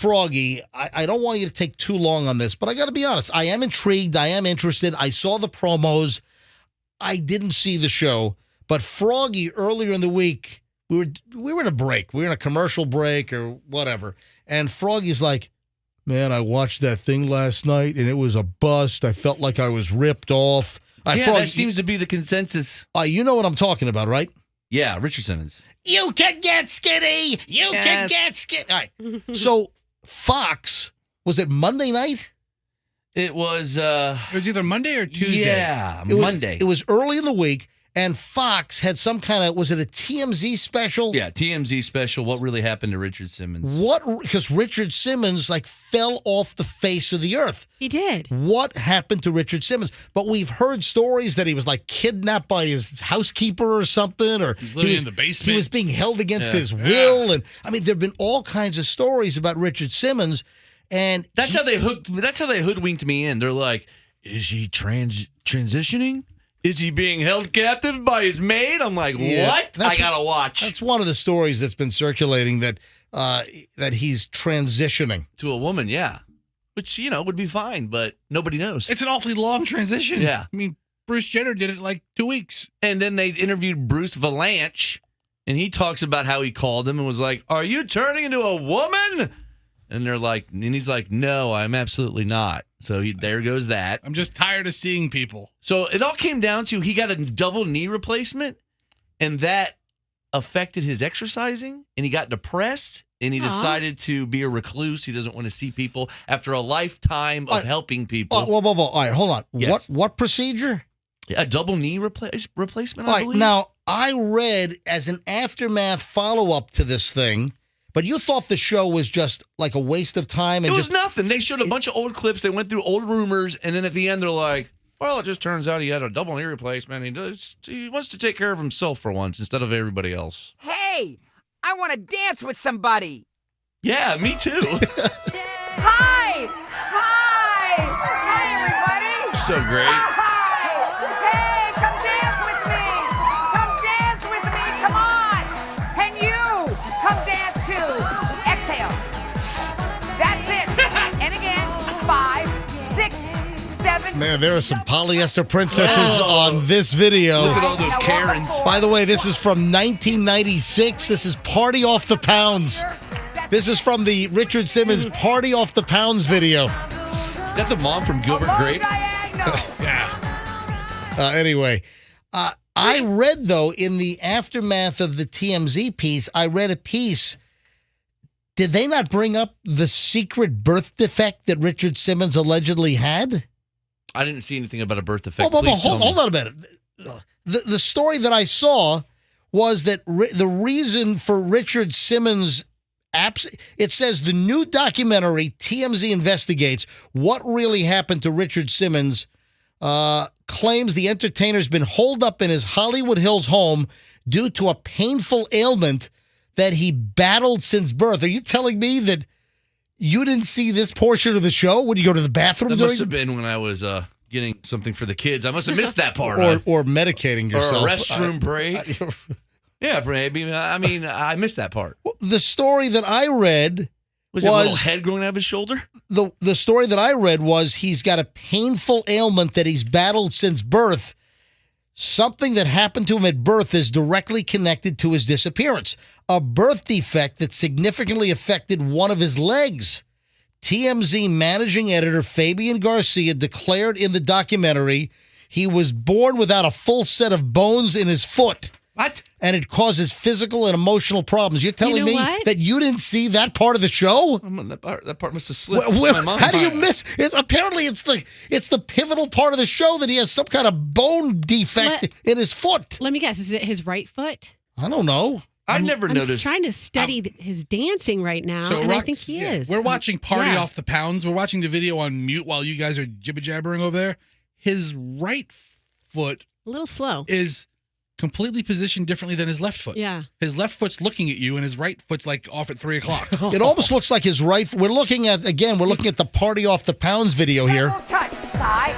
Froggy, I don't want you to take too long on this, but I got to be honest. I am intrigued. I am interested. I saw the promos. I didn't see the show. But Froggy, earlier in the week, we were in a break. We were in a commercial break or whatever. And Froggy's like, man, I watched that thing last night, and it was a bust. I felt like I was ripped off. Yeah, Froggy, that seems to be the consensus. you know what I'm talking about, right? Yeah, Richard Simmons. You can get skinny. You can get skinny. All right. So Fox, was it Monday night? It was... It was either Monday or Tuesday. Yeah, Monday. It was early in the week, and Fox had some kind of, was it a TMZ special? Yeah, TMZ special. What really happened to Richard Simmons? Because Richard Simmons, fell off the face of the earth. He did. What happened to Richard Simmons? But we've heard stories that he was, kidnapped by his housekeeper or something, or He's living in the basement. He was being held against his will. And, there have been all kinds of stories about Richard Simmons. And That's how they hoodwinked me in. They're like, is he transitioning? Is he being held captive by his maid? I'm like, what? I gotta watch. That's one of the stories that's been circulating that he's transitioning to a woman, yeah. Which, would be fine, but nobody knows. It's an awfully long transition. Yeah. Bruce Jenner did it in 2 weeks. And then they interviewed Bruce Valanche, and he talks about how he called him and was like, are you turning into a woman? And he's like, no, I'm absolutely not. So there goes that. I'm just tired of seeing people. So it all came down to he got a double knee replacement, and that affected his exercising, and he got depressed, and he decided to be a recluse. He doesn't want to see people after a lifetime of helping people. Whoa. All right, hold on. Yes. What procedure? A double knee replacement, All I right, believe. now, I read as an aftermath follow-up to this thing, but you thought the show was just a waste of time? And it was nothing. They showed a bunch of old clips. They went through old rumors, and then at the end, they're like, well, it just turns out he had a double knee replacement. He wants to take care of himself for once instead of everybody else. Hey, I want to dance with somebody. Yeah, me too. Hi! Hi! Hi, everybody! So great. Hey, come dance with me! Come dance with me! Come on! And you, come dance too! Exhale. That's it. And again, 5, 6, 7. Man, there are some polyester princesses on this video. Look at all those Karens. By the way, this is from 1996. This is Party Off the Pounds. This is from the Richard Simmons Party Off the Pounds video. Is that the mom from Gilbert Grape? Yeah. Anyway, I read, though, in the aftermath of the TMZ piece, I read a piece. Did they not bring up the secret birth defect that Richard Simmons allegedly had? I didn't see anything about a birth defect. Hold on a minute. The story that I saw was that the reason for Richard Simmons' it says the new documentary, TMZ Investigates What Really Happened to Richard Simmons, claims the entertainer's been holed up in his Hollywood Hills home due to a painful ailment that he battled since birth. Are you telling me that you didn't see this portion of the show when you go to the bathroom? That must have been when I was getting something for the kids. I must have missed that part. Or medicating yourself. Or a restroom break. Yeah, maybe. I missed that part. Well, the story that I read was a little head growing out of his shoulder? The story that I read was he's got a painful ailment that he's battled since birth. Something that happened to him at birth is directly connected to his disappearance. A birth defect that significantly affected one of his legs. TMZ managing editor Fabian Garcia declared in the documentary he was born without a full set of bones in his foot. What? And it causes physical and emotional problems. You're telling me that you didn't see that part of the show? That part must have slipped my mind. How do you miss it? Apparently, it's the pivotal part of the show that he has some kind of bone defect in his foot. Let me guess. Is it his right foot? I don't know. I've never noticed. I'm trying to study his dancing right now, and I think he is. We're watching Party Off the Pounds. We're watching the video on mute while you guys are jibber-jabbering over there. His right foot a little slow is completely positioned differently than his left foot. Yeah. His left foot's looking at you, and his right foot's off at 3 o'clock. It almost looks like his right. We're looking at the Party Off the Pounds video here. Side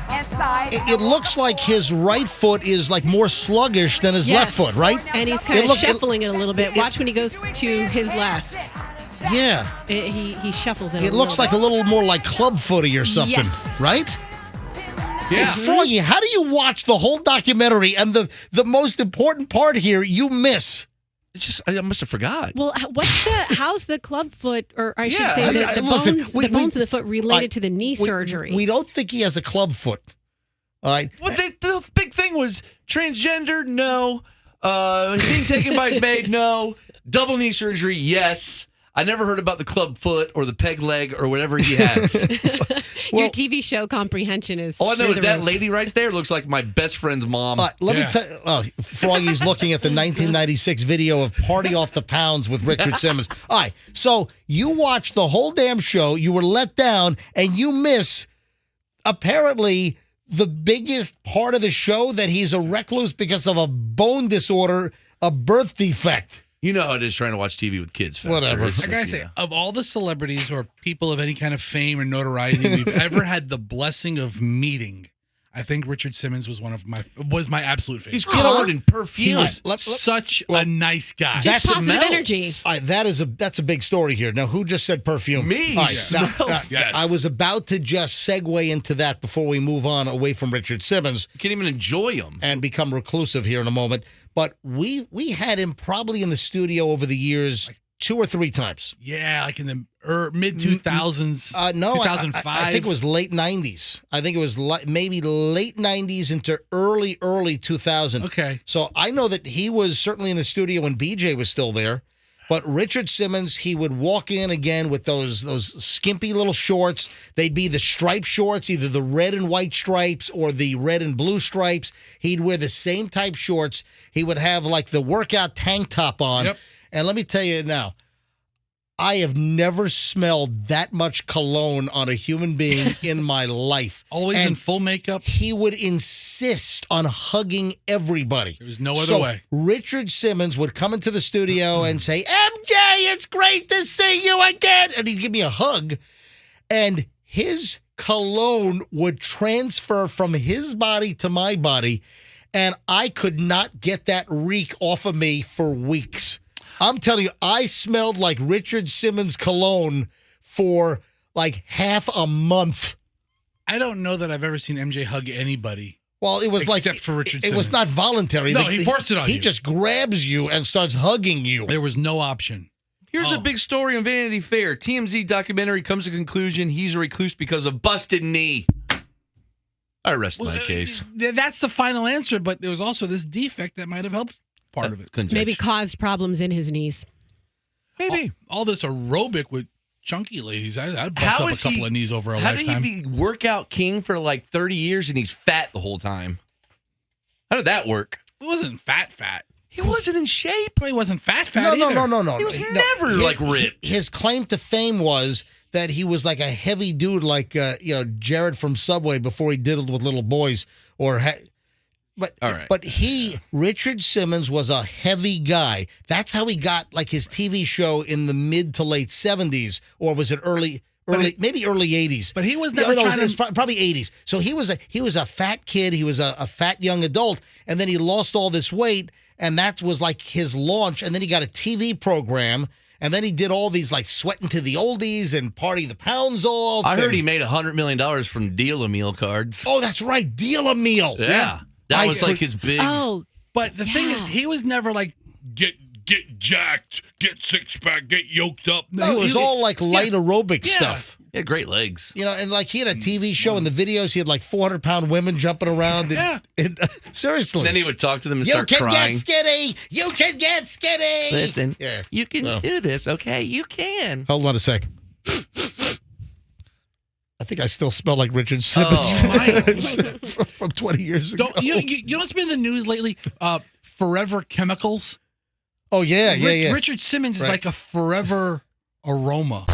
and side. It looks like his right foot is more sluggish than his left foot, right? And he's kind of shuffling it a little bit. Watch when he goes to his left. Yeah. He shuffles it. It looks like a little more like club footy or something, Yes. right? Yeah. Hey, Froggy, how do you watch the whole documentary and the most important part here you miss? It's just I must have forgot. Well, how's the club foot, or I should Yeah, say the bones, listen, the bones of the foot related to the knee We- surgery? We don't think he has a club foot. All right. Well, the big thing was transgender, no. Being taken by his maid, no. Double knee surgery, yes. I never heard about the club foot or the peg leg or whatever he has. Your TV show comprehension is. All I know through is the that roof. lady right there looks like my best friend's mom. Let me Yeah. tell you. Oh, Froggy's looking at the 1996 video of Party Off the Pounds with Richard Simmons. All right. So you watched the whole damn show. You were let down, and you miss apparently the biggest part of the show, that he's a recluse because of a bone disorder, a birth defect. You know how it is trying to watch TV with kids. Fester. Whatever. It's I gotta just, say, you know. of all the celebrities or people of any kind of fame or notoriety we've ever had the blessing of meeting, I think Richard Simmons was was my absolute favorite. He's covered in perfume. He was such a nice guy. That's Positive smells. energy. All right, that's a big story here. Now, who just said perfume? Me. All right, Smells. Yes. I was about to just segue into that before we move on away from Richard Simmons You can't even enjoy them. and become reclusive here in a moment. But we had him probably in the studio over the years 2 or 3 times. Yeah, like in the mid 2000s. No, 2005. I think it was late 90s. I think it was maybe late 90s into early 2000. Okay. So I know that he was certainly in the studio when BJ was still there. But Richard Simmons, he would walk in again with those skimpy little shorts. They'd be the striped shorts, either the red and white stripes or the red and blue stripes. He'd wear the same type shorts. He would have like the workout tank top on. Yep. And let me tell you now, I have never smelled that much cologne on a human being in my life. Always And in full makeup. he would insist on hugging everybody. There was no other way. Richard Simmons would come into the studio and say, MJ, it's great to see you again. And he'd give me a hug. And his cologne would transfer from his body to my body. And I could not get that reek off of me for weeks. I'm telling you, I smelled like Richard Simmons cologne for like half a month. I don't know that I've ever seen MJ hug anybody. Well, it was Except for Richard It was Simmons. not voluntary. No, he forced it on He you. just grabs you and starts hugging you. There was no option. Here's Oh. a big story on Vanity Fair. TMZ documentary comes to conclusion. He's a recluse because of busted knee. I rest my case. That's the final answer, but there was also this defect that might have helped part of it. Conjecture. Maybe caused problems in his knees. Maybe. All this aerobic with chunky ladies, I'd bust How up a is couple he- of knees over a How lifetime. did he be workout king for like 30 years and he's fat the whole time? How did that work? He wasn't fat. He wasn't in shape. But he wasn't fat No. either. He was never, like, ripped. His claim to fame was that he was like a heavy dude, like Jared from Subway before he diddled with little boys. But All right. But Richard Simmons was a heavy guy. That's how he got like his TV show in the mid to late 70s, or was it early, maybe early 80s. But he was No, never no, trying it's to... probably 80s. So he was a fat kid. He was a fat young adult, and then he lost all this weight, and that was like his launch. And then he got a TV program, and then he did all these like Sweating to the Oldies and Party the Pounds Off. I heard and- he made $100 million from Deal-A-Meal cards. Oh, that's right, Deal-A-Meal. Yeah. That was like his big... Oh, But the thing is, Yeah. he was never like, get jacked, get six-pack, get yoked up. No, it was all like light aerobic stuff. He had great legs. You know, and like he had a TV show in the videos. He had like 400-pound women jumping around. Seriously. And then he would talk to them and You start can crying. get skinny. You can get skinny. Listen, Yeah. you can No. do this, okay? You can. Hold on a sec. I think I still smell like Richard Simmons Oh, from 20 years ago. Don't, you know what's been in the news lately? Forever chemicals. Oh, yeah. Richard Simmons is Right. like a forever aroma.